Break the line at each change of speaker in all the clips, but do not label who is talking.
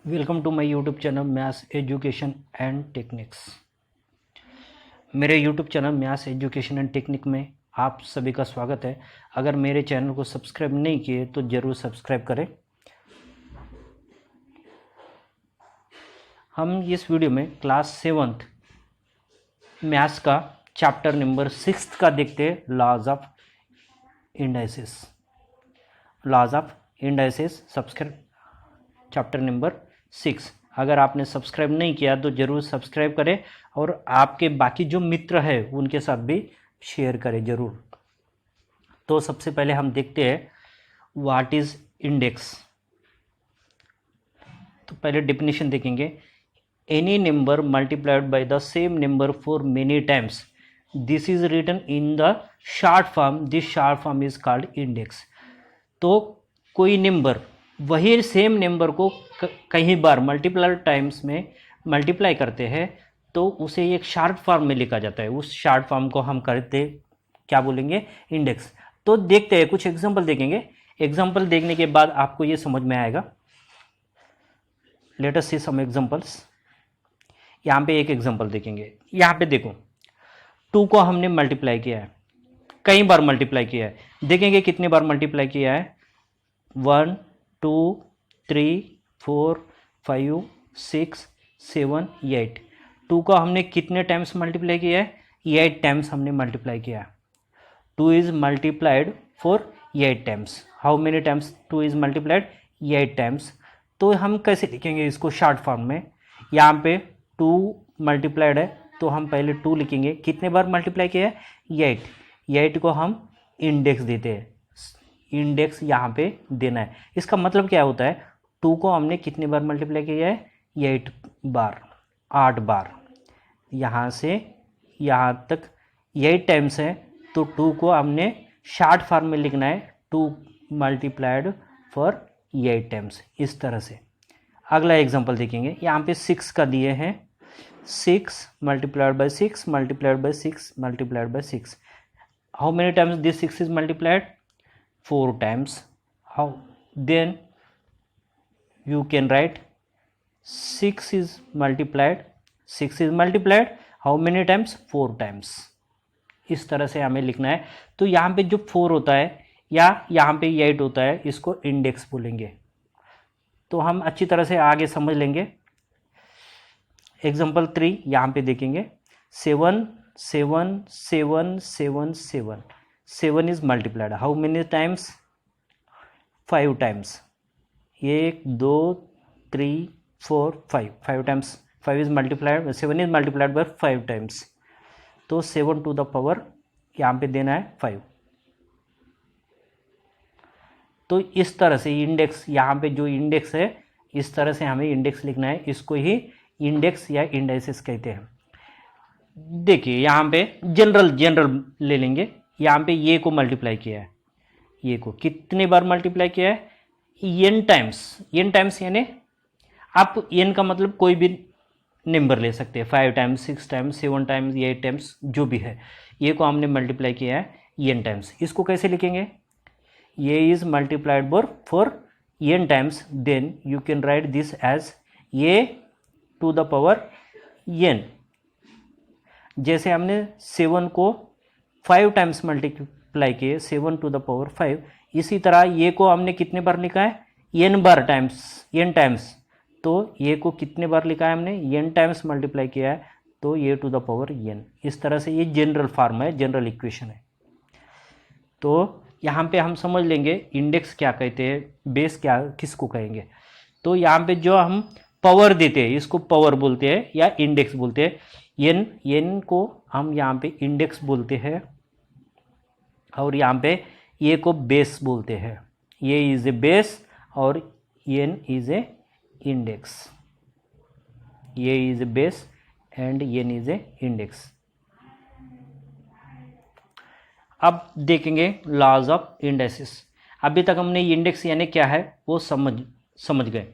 Welcome to my YouTube channel maths education and techniques. मेरे YouTube channel maths education and technique में आप सभी का स्वागत है। अगर मेरे चैनल को सब्सक्राइब नहीं किए तो ज़रूर सब्सक्राइब करें। हम इस वीडियो में क्लास 7th मैथ्स का चैप्टर नंबर 6 का देखते हैं, laws of indices. Laws of indices subscribe chapter number 6। अगर आपने सब्सक्राइब नहीं किया तो ज़रूर सब्सक्राइब करें और आपके बाकी जो मित्र हैं उनके साथ भी शेयर करें ज़रूर। तो सबसे पहले हम देखते हैं व्हाट इज़ इंडेक्स। तो पहले डेफिनेशन देखेंगे। Any number multiplied by the same number for many times, this is written in the short form, this short form is called index. तो कोई नंबर वही सेम नंबर को कई बार मल्टीपल टाइम्स में मल्टीप्लाई करते हैं तो उसे एक शॉर्ट फॉर्म में लिखा जाता है। उस शॉर्ट फॉर्म को हम करते क्या बोलेंगे? इंडेक्स। तो देखते हैं, कुछ एग्जांपल देखेंगे। एग्जांपल देखने के बाद आपको ये समझ में आएगा। लेट अस सी सम एग्जांपल्स। यहाँ पे एक एग्जांपल देखेंगे। यहाँ पे देखो, 2 को हमने मल्टीप्लाई किया है, कई बार मल्टीप्लाई किया है। देखेंगे कितने बार मल्टीप्लाई किया है। 1 2 3 4 5 6 7 8। 2 को हमने कितने टाइम्स मल्टीप्लाई किया है? 8 टाइम्स हमने मल्टीप्लाई किया है। 2 is multiplied for 8 times. How many times 2 is multiplied? 8 times. तो हम कैसे लिखेंगे इसको शॉर्ट फॉर्म में? यहाँ पे 2 मल्टीप्लाइड है तो हम पहले 2 लिखेंगे। कितने बार मल्टीप्लाई किया है? 8। 8 को हम इंडेक्स देते हैं। इंडेक्स यहाँ पे देना है। इसका मतलब क्या होता है? 2 को हमने कितने बार मल्टीप्लाई किया है? 8 बार, 8 बार। यहाँ से यहाँ तक 8 टाइम्स है तो 2 को हमने शॉर्ट फॉर्म में लिखना है, 2 मल्टीप्लाइड फॉर 8 टाइम्स, इस तरह से। अगला एग्जांपल देखेंगे। यहाँ पे 6 का दिए हैं। 6 multiplied by 6 multiplied by 6 multiplied by 6। How many times this 6 is multiplied? 4 times. How? Then you can write 6 is multiplied. 6 is multiplied how many times? 4 times. इस तरह से हमें लिखना है। तो यहाँ पे जो 4 होता है या यहाँ पे 8 होता है, इसको इंडेक्स बोलेंगे। तो हम अच्छी तरह से आगे समझ लेंगे। एग्जाम्पल 3 यहाँ पे देखेंगे। 7 7 7 7 7। 7 is multiplied how many times? 5 times. 1 2 3 4 5, 5 times। 5 is multiplied, 7 is multiplied by 5 times। तो 7 to the power यहाँ पे देना है 5। तो इस तरह से इंडेक्स, यहाँ पे जो इंडेक्स है इस तरह से हमें इंडेक्स लिखना है। इसको ही इंडेक्स या इंडाइसिस कहते हैं। देखिए यहाँ पे जनरल ले लेंगे। यहाँ पे ये को मल्टीप्लाई किया है, ये को कितने बार मल्टीप्लाई किया है? n times. n टाइम्स यानी आप n का मतलब कोई भी नंबर ले सकते हैं, 5 टाइम्स 6 टाइम्स 7 टाइम्स 8 टाइम्स जो भी है। ये को हमने मल्टीप्लाई किया है n टाइम्स। इसको कैसे लिखेंगे? ये is multiplied for n times, then you can write this as a to the power n। जैसे हमने 7 को 5 टाइम्स मल्टीप्लाई किए, 7 टू द पावर 5, इसी तरह ये को हमने कितने बार लिखा है? n बार टाइम्स, n टाइम्स। तो ये को कितने बार लिखा है हमने? n टाइम्स मल्टीप्लाई किया है तो ये टू द पावर n। इस तरह से ये जनरल फॉर्म है, जनरल इक्वेशन है। तो यहाँ पे हम समझ लेंगे इंडेक्स क्या कहते हैं, बेस क्या किसको कहेंगे। तो यहाँ पे जो हम पावर देते हैं इसको पावर बोलते हैं या इंडेक्स बोलते हैं। n को हम यहाँ पे इंडेक्स बोलते हैं और यहाँ पे ये को बेस बोलते हैं। ये इज ए बेस और n इज ए इंडेक्स। ये is a base and n is a index. अब देखेंगे लॉज ऑफ इंडाइसिस। अभी तक हमने इंडेक्स यानी क्या है वो समझ गए।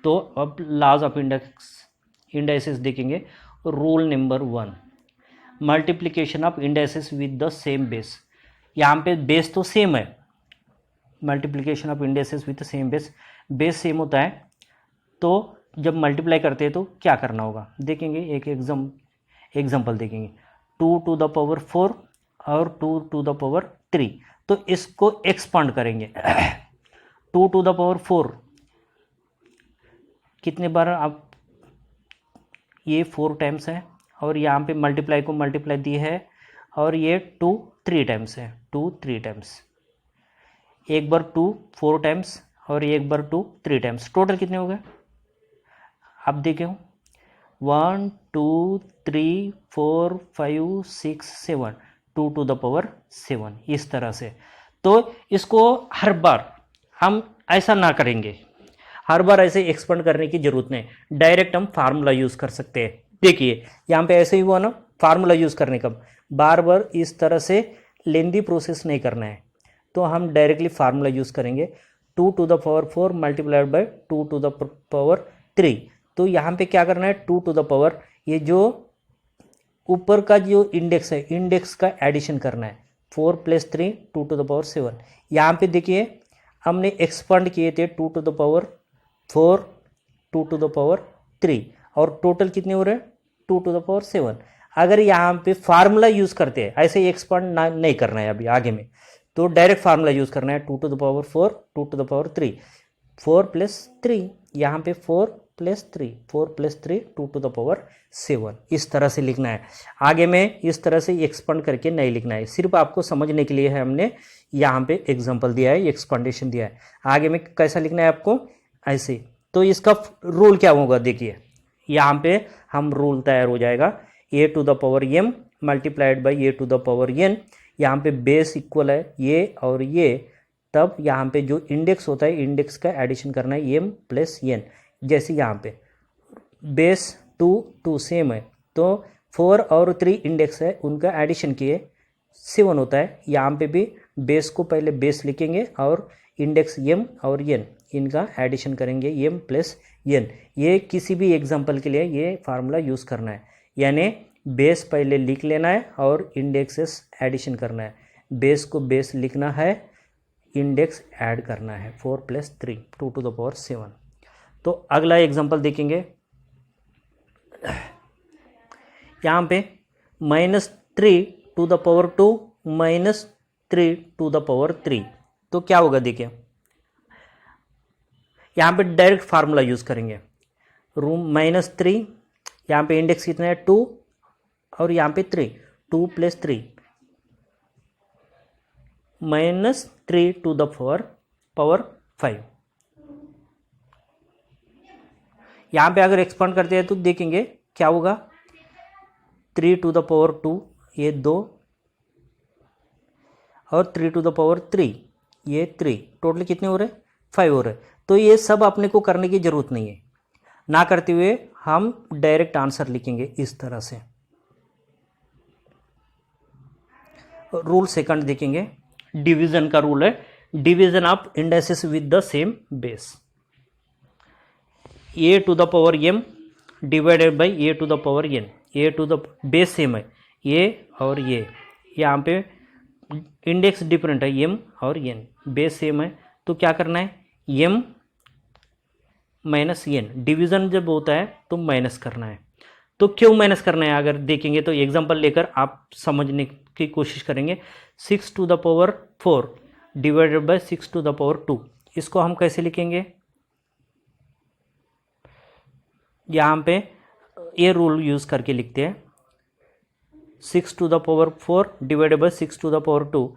तो अब लॉज ऑफ इंडाइसिस देखेंगे। Rule number 1, multiplication of indices with the same base. यहाँ पे बेस तो सेम है, multiplication of indices with the same base, base same होता है तो जब मल्टीप्लाई करते हैं तो क्या करना होगा देखेंगे, एक एग्जाम्पल देखेंगे। 2 टू द पावर 4 और 2 टू द पावर 3, तो इसको एक्सपांड करेंगे। 2 टू द पावर 4 कितने बार आप, ये 4 टाइम्स है और यहाँ पे मल्टीप्लाई को मल्टीप्लाई दी है, और ये 2 3 टाइम्स है, 2 3 टाइम्स, एक बार 2 4 टाइम्स और एक बार 2 3 टाइम्स, टोटल कितने हो गए आप देखे हो, 1 2 3 4 5 6 7, 2 टू द पावर 7, इस तरह से। तो इसको हर बार हम ऐसा ना करेंगे, हर बार ऐसे एक्सपेंड करने की जरूरत नहीं, डायरेक्ट हम फार्मूला यूज़ कर सकते हैं। देखिए यहाँ पे ऐसे ही हुआ ना, फार्मूला यूज़ करने का, बार बार इस तरह से लेंदी प्रोसेस नहीं करना है, तो हम डायरेक्टली फार्मूला यूज़ करेंगे। 2 to the power 4 multiplied by 2 to the power 3, तो यहाँ पे क्या करना है, 2 टू द पावर, ये जो ऊपर का जो इंडेक्स है, इंडेक्स का एडिशन करना है, 4 + 3 2 टू द पावर 7। यहाँ पे देखिए हमने एक्सपांड किए थे 2 to the power 4 2 to the power 3, और टोटल कितने हो रहे हैं 2 टू द पावर 7। अगर यहाँ पे फार्मूला यूज़ करते हैं, ऐसे एक्सपांड नहीं करना है अभी आगे में, तो डायरेक्ट फार्मूला यूज़ करना है, 2 to the power 4 2 to the power 3, 4 + 3, यहाँ पे 4 + 3 4 + 3 2 टू द पावर 7, इस तरह से लिखना है। आगे में इस तरह से एक्सपांड करके नहीं लिखना है, सिर्फ आपको समझने के लिए है हमने यहाँ पे एग्जांपल दिया है, एक्सपांडेशन दिया है। आगे में कैसा लिखना है आपको, ऐसे। तो इसका रूल क्या होगा देखिए, यहाँ पे हम रूल तैयार हो जाएगा, a to the power m multiplied by a to the power n, यहाँ पे बेस इक्वल है ये और ये, तब यहाँ पे जो इंडेक्स होता है इंडेक्स का एडिशन करना है m + n। जैसे यहाँ पे बेस 2 2 सेम है, तो 4 और 3 इंडेक्स है, उनका एडिशन किए 7 होता है। यहाँ पे भी बेस को पहले बेस लिखेंगे और इंडेक्स m और n, इनका एडिशन करेंगे m + n। ये किसी भी एग्जांपल के लिए ये फार्मूला यूज़ करना है, यानी बेस पहले लिख लेना है और इंडेक्सेस एडिशन करना है, बेस को बेस लिखना है, इंडेक्स ऐड करना है, 4 + 3 2 टू द पावर 7। तो अगला एग्जांपल देखेंगे, यहाँ पे -3 to the power 2 -3 to the power 3, तो क्या होगा देखिए, यहाँ पे डायरेक्ट फार्मूला यूज़ करेंगे, -3, यहाँ पे इंडेक्स कितना है 2 और यहाँ पे 3, 2 + 3 -3 टू द पावर 5। यहाँ पे अगर एक्सपांड करते हैं तो देखेंगे क्या होगा, 3 टू द पावर 2 ये 2 और 3 टू द पावर 3 ये 3, टोटल कितने हो रहे 5 हो रहे। तो ये सब अपने को करने की ज़रूरत नहीं है, ना करते हुए हम डायरेक्ट आंसर लिखेंगे इस तरह से। रूल सेकंड देखेंगे, डिवीजन का रूल है, division of indexes with the same base. a to the power m divided by a to the power n, a to the base same है a और ये, यहाँ पे इंडेक्स डिफरेंट है m और n, बेस सेम है, तो क्या करना है m - n, डिवीज़न जब होता है तो माइनस करना है। तो क्यों माइनस करना है अगर देखेंगे तो एग्जांपल लेकर आप समझने की कोशिश करेंगे। 6 to the power 4 divided by 6 to the power 2, इसको हम कैसे लिखेंगे, यहाँ पे ये रूल यूज़ करके लिखते हैं, 6 to the power 4 divided by 6 to the power 2,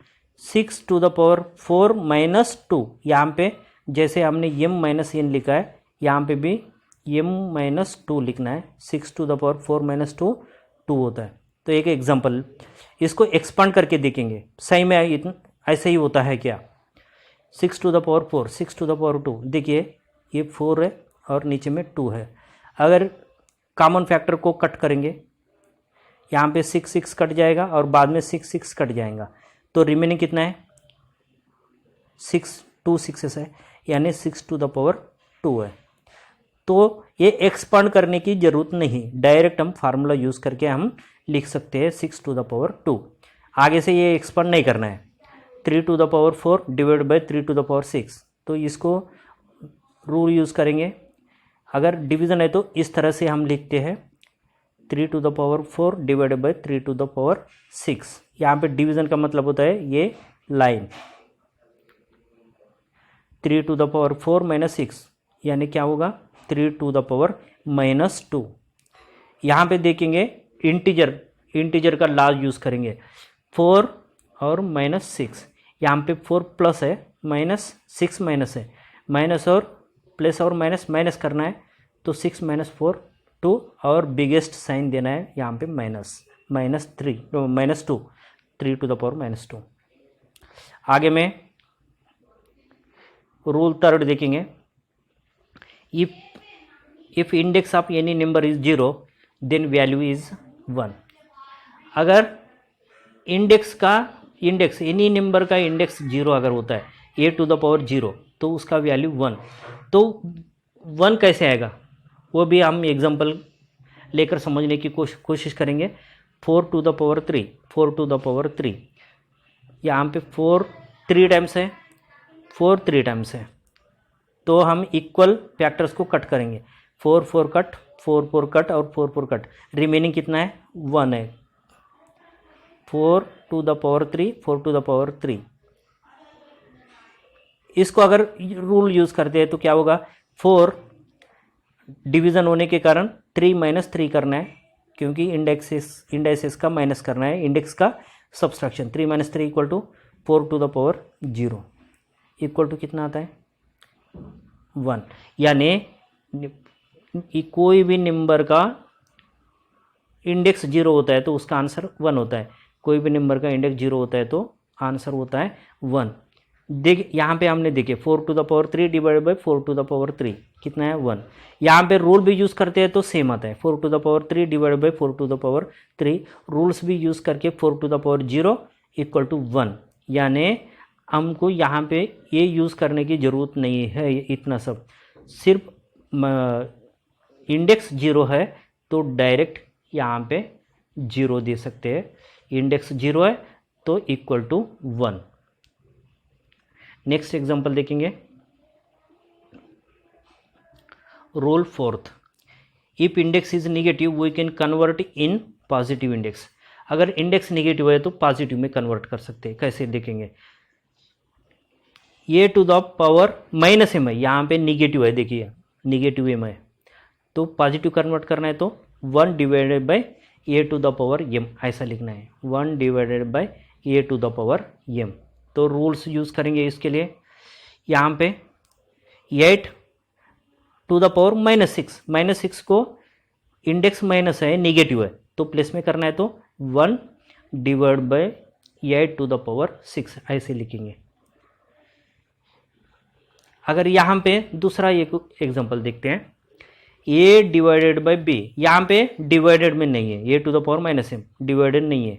6 to the power 4 - 2, यहाँ पे जैसे हमने m - n लिखा है, यहाँ पे भी m - 2 लिखना है, 6 टू द पावर 4 - 2 2 होता है। तो एक एग्जांपल, इसको एक्सपांड करके देखेंगे सही में ऐसे ही होता है क्या, 6 to the power 4 6 to the power 2, देखिए ये 4 है और नीचे में 2 है। अगर कॉमन फैक्टर को कट करेंगे, यहाँ पे 6 6 कट जाएगा और बाद में 6 6 कट जाएगा, तो रिमेनिंग कितना है 6 2 6 है, यानी 6 टू द पावर 2 है। तो ये एक्सपांड करने की ज़रूरत नहीं, डायरेक्ट हम फार्मूला यूज़ करके हम लिख सकते हैं 6 टू द पावर 2। आगे से ये एक्सपांड नहीं करना है, 3 to the power 4 divide by 3 to the power 6, तो इसको रूल यूज़ करेंगे अगर डिवीज़न है तो इस तरह से हम लिखते हैं 3 to the power 4 divided by 3 to the power 6। यहाँ पे डिवीज़न का मतलब होता है ये line 3 to the power 4 minus 6, यानी क्या होगा 3 टू द पावर माइनस 2। यहाँ पे देखेंगे इंटीजर का लार्ज यूज़ करेंगे 4 और माइनस 6। यहाँ पे 4 प्लस है, माइनस 6 माइनस है, माइनस और प्लस और माइनस माइनस करना है, तो 6 माइनस 4 2 और बिगेस्ट साइन देना है यहाँ पे minus 2 3 to the power minus 2। आगे में रूल थर्ड देखेंगे, if index of any number is 0 then value is 1। अगर इंडेक्स एनी नंबर का इंडेक्स 0 अगर होता है a टू द पावर 0 तो उसका वैल्यू 1। तो 1 कैसे आएगा वो भी हम एग्जांपल लेकर समझने की कोशिश करेंगे। 4 to the power 3, 4 to the power 3, यहाँ पे 4 3 टाइम्स है, 4 3 टाइम्स है, तो हम इक्वल फैक्टर्स को कट करेंगे। 4 4 कट, 4 4 कट और 4 4 कट, रिमेनिंग कितना है 1 है। 4 to the power 3, 4 to the power 3। इसको अगर रूल यूज़ करते हैं तो क्या होगा, 4 डिवीज़न होने के कारण 3 माइनस 3 करना है, क्योंकि इंडेक्सेस का माइनस करना है, इंडेक्स का subtraction. 3 minus 3 equal to 4 to the power 0 equal to कितना आता है 1। यानी कोई भी नंबर का इंडेक्स 0 होता है तो उसका आंसर 1 होता है, कोई भी नंबर का इंडेक्स 0 होता है तो आंसर होता है 1। देख यहाँ पे हमने देखे 4 to the power 3 divided by 4 to the power 3 कितना है 1। यहाँ पे रूल भी यूज़ करते हैं तो सेम आता है, 4 to the power 3 divided by 4 to the power 3। Rules भी यूज़ करके 4 to the power 0 equal to 1। यानी हमको यहाँ पे ये यूज़ करने की ज़रूरत नहीं है, इतना सब सिर्फ इंडेक्स 0 है तो डायरेक्ट यहाँ पे 0 दे सकते हैं। इंडेक्स 0 है तो इक्वल टू 1। नेक्स्ट एग्जांपल देखेंगे, rule fourth, if index is negative we can convert in positive index. अगर इंडेक्स नेगेटिव है तो पॉजिटिव में कन्वर्ट कर सकते हैं। कैसे देखेंगे, a to the power minus m है, यहाँ पे नेगेटिव है, देखिए नेगेटिव एम है, तो पॉजिटिव कन्वर्ट करना है तो 1 divided by a to the power m ऐसा लिखना है, 1 divided by a to the power m. तो रूल्स यूज़ करेंगे इसके लिए। यहाँ पे 8 टू द पावर माइनस 6 को इंडेक्स माइनस है, नेगेटिव है, तो प्लस में करना है तो 1 divide by 8 to the power 6 ऐसे लिखेंगे। अगर यहाँ पे दूसरा एक एग्जांपल देखते हैं, a डिवाइडेड बाई b, यहाँ पे डिवाइडेड में नहीं है, a to the power minus m divided नहीं है,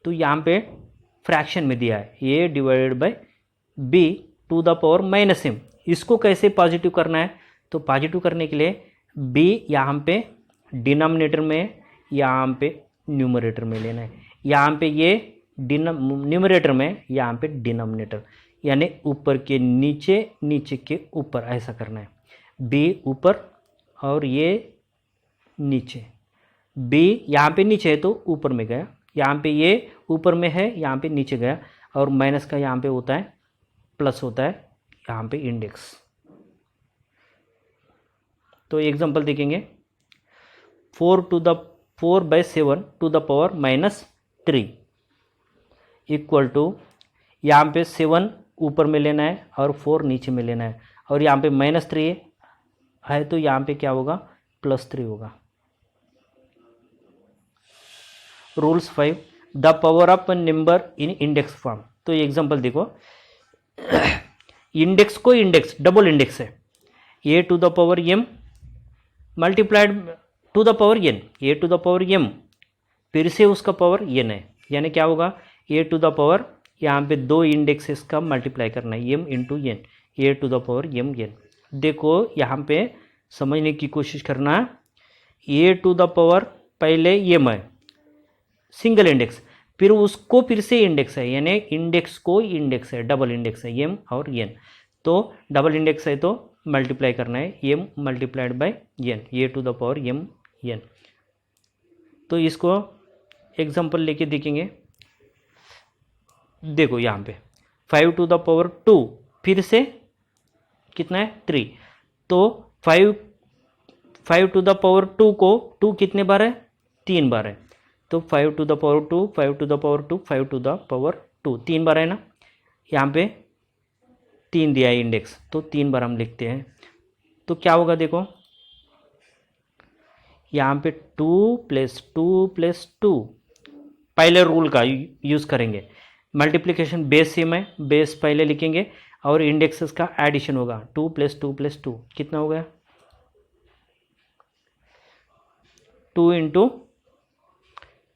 तो यहाँ पे फ्रैक्शन में दिया है a divided by b to the power minus m। इसको कैसे पॉजिटिव करना है, तो पॉजिटिव करने के लिए b यहाँ पे डिनोमिनेटर में, यहाँ पे न्यूमरेटर में लेना है। यहाँ पे ये न्यूमरेटर में, यहाँ पे डिनोमिनेटर, यानी ऊपर के नीचे, नीचे के ऊपर ऐसा करना है। b ऊपर और ये नीचे, b यहाँ पे नीचे है तो ऊपर में गया, यहाँ पे ये ऊपर में है, यहाँ पे नीचे गया, और माइनस का यहाँ पे होता है प्लस होता है यहाँ पे इंडेक्स। तो एग्जांपल देखेंगे, 4 by 7 to the power minus 3 equal to, यहाँ पे 7 ऊपर में लेना है और 4 नीचे में लेना है, और यहाँ पे माइनस 3 है तो यहाँ पे क्या होगा प्लस 3 होगा। Rules 5, the power of number in index form. तो एग्जांपल देखो, इंडेक्स को इंडेक्स डबल इंडेक्स है, a to the power m multiplied to the power n, a to the power m फिर से उसका पावर एन है, यानी क्या होगा ए टू द पावर, यहाँ पे 2 इंडेक्सेस का मल्टीप्लाई करना है, m into n, a to the power m n. देखो यहाँ पे समझने की कोशिश करना, ए टू द पावर पहले एम है सिंगल इंडेक्स, फिर उसको फिर से इंडेक्स है, यानी इंडेक्स को इंडेक्स है, डबल इंडेक्स है एम और एन। तो डबल इंडेक्स है तो मल्टीप्लाई करना है m multiplied by n, a to the power m n। तो इसको एग्जांपल लेके देखेंगे। देखो यहाँ पे 5 टू द पावर 2, फिर से कितना है 3, तो 5 टू द पावर 2 को 2 कितने बार है 3 बार है, तो 5 to the power 2, 5 to the power 2, 5 to the power 2 3 बार है ना। यहाँ पे 3 दिया है इंडेक्स, तो 3 बार हम लिखते हैं। तो क्या होगा देखो, यहाँ पे 2 + 2 + 2, पहले रूल का यूज़ करेंगे। मल्टीप्लिकेशन बेस सेम है, बेस पहले लिखेंगे और इंडेक्सेस का एडिशन होगा। 2 + 2 + 2 कितना हो गया 2 ×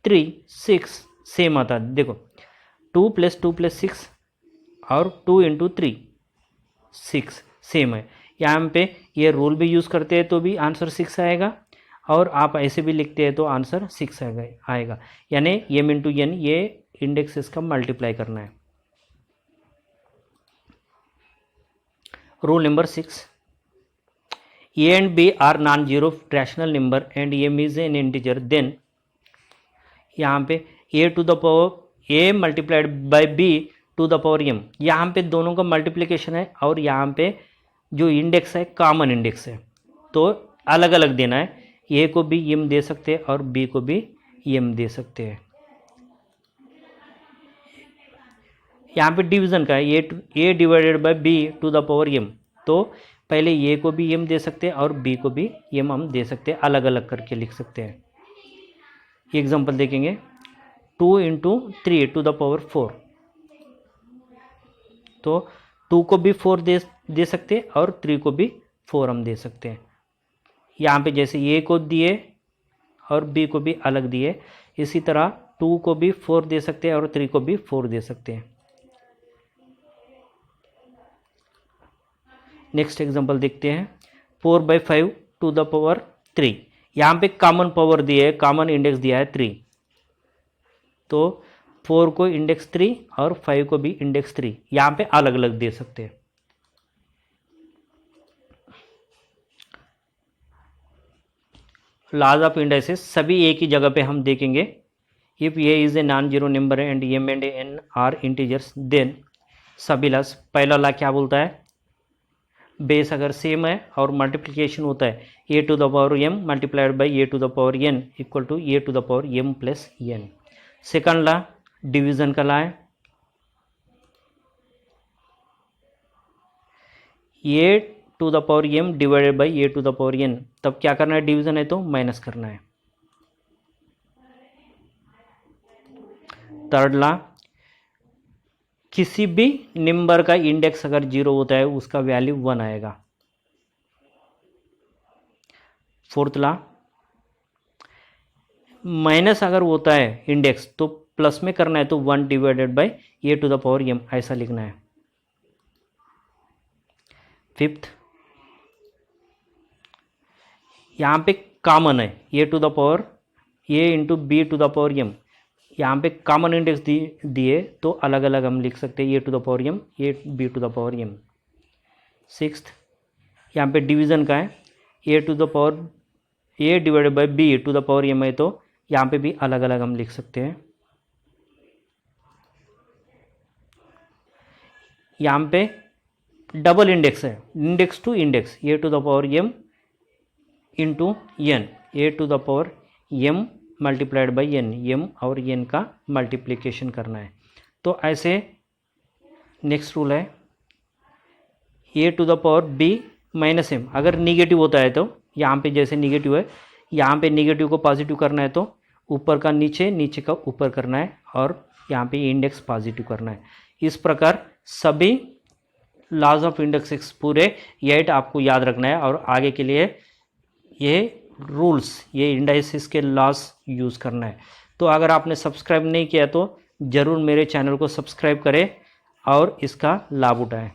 3 6, सेम आता है। देखो 2 + 2 + 6 और 2 × 3 6 सेम है। यहाँ पे ये रूल भी यूज़ करते हैं तो भी आंसर 6 आएगा, और आप ऐसे भी लिखते हैं तो आंसर 6 आएगा। यानी m × n ये इंडेक्स इसका मल्टीप्लाई करना है। Rule number 6, a and b are non zero rational number and m is an integer, then यहाँ पे a to the power a multiplied by b to the power m, यहाँ पे दोनों का मल्टीप्लिकेशन है और यहाँ पे जो इंडेक्स है कॉमन इंडेक्स है, तो अलग अलग देना है। a को भी m दे सकते हैं और b को भी m दे सकते हैं। यहाँ पे डिवीज़न का है a divided by b to the power m, तो पहले a को भी m दे सकते हैं और b को भी m हम दे सकते हैं, अलग अलग करके लिख सकते हैं। एग्जांपल देखेंगे 2 × 3 टू द पावर 4, तो 2 को भी 4 दे सकते हैं और 3 को भी 4 हम दे सकते हैं। यहाँ पे जैसे a को दिए और b को भी अलग दिए, इसी तरह 2 को भी 4 दे सकते हैं और 3 को भी 4 दे सकते हैं। नेक्स्ट एग्जांपल देखते हैं 4/5 टू द पावर 3, यहाँ पे कॉमन पावर दिए है, कॉमन इंडेक्स दिया है 3, तो 4 को इंडेक्स 3 और 5 को भी इंडेक्स 3, यहाँ पे अलग अलग दे सकते हैं। लॉज ऑफ इंडाइसेस सभी एक ही जगह पे हम देखेंगे। If a is a non zero number and m and n are integers, then सभी लॉज, पहला लॉ क्या बोलता है, बेस अगर सेम है और मल्टीप्लिकेशन होता है a to the power m multiplied by a to the power n equal to a to the power m plus n। Second law division का लॉ है, a to the power m divided by a to the power n, तब क्या करना है, division है तो minus करना है। थर्ड लॉ, किसी भी नंबर का इंडेक्स अगर 0 होता है उसका वैल्यू 1 आएगा। फोर्थ लॉ, माइनस अगर होता है इंडेक्स तो प्लस में करना है तो 1 divided by a to the power m ऐसा लिखना है। फिफ्थ, यहाँ पे कॉमन है a to the power a into b to the power m, यहाँ पे कॉमन इंडेक्स दिए तो अलग अलग हम लिख सकते हैं a to the power m, a b to the power m। Sixth, यहाँ पे डिवीज़न का है, a to the power a divided by b to the power m है, तो यहाँ पे भी अलग अलग हम लिख सकते हैं। यहाँ पे डबल इंडेक्स है, index to index, a to the power m into n, a to the power m multiplied by n, m और n का मल्टीप्लिकेशन करना है। तो ऐसे नेक्स्ट रूल है a to the power b minus m, अगर negative होता है तो यहाँ पे जैसे निगेटिव है, यहाँ पे निगेटिव को पॉजिटिव करना है तो ऊपर का नीचे, नीचे का ऊपर करना है, और यहाँ पे इंडेक्स पॉजिटिव करना है। इस प्रकार सभी लॉज ऑफ इंडेक्सेस पूरे 8 आपको याद रखना है, और आगे के लिए ये रूल्स, ये इंडाइसिस के लॉस यूज़ करना है। तो अगर आपने सब्सक्राइब नहीं किया तो ज़रूर मेरे चैनल को सब्सक्राइब करें और इसका लाभ उठाएं।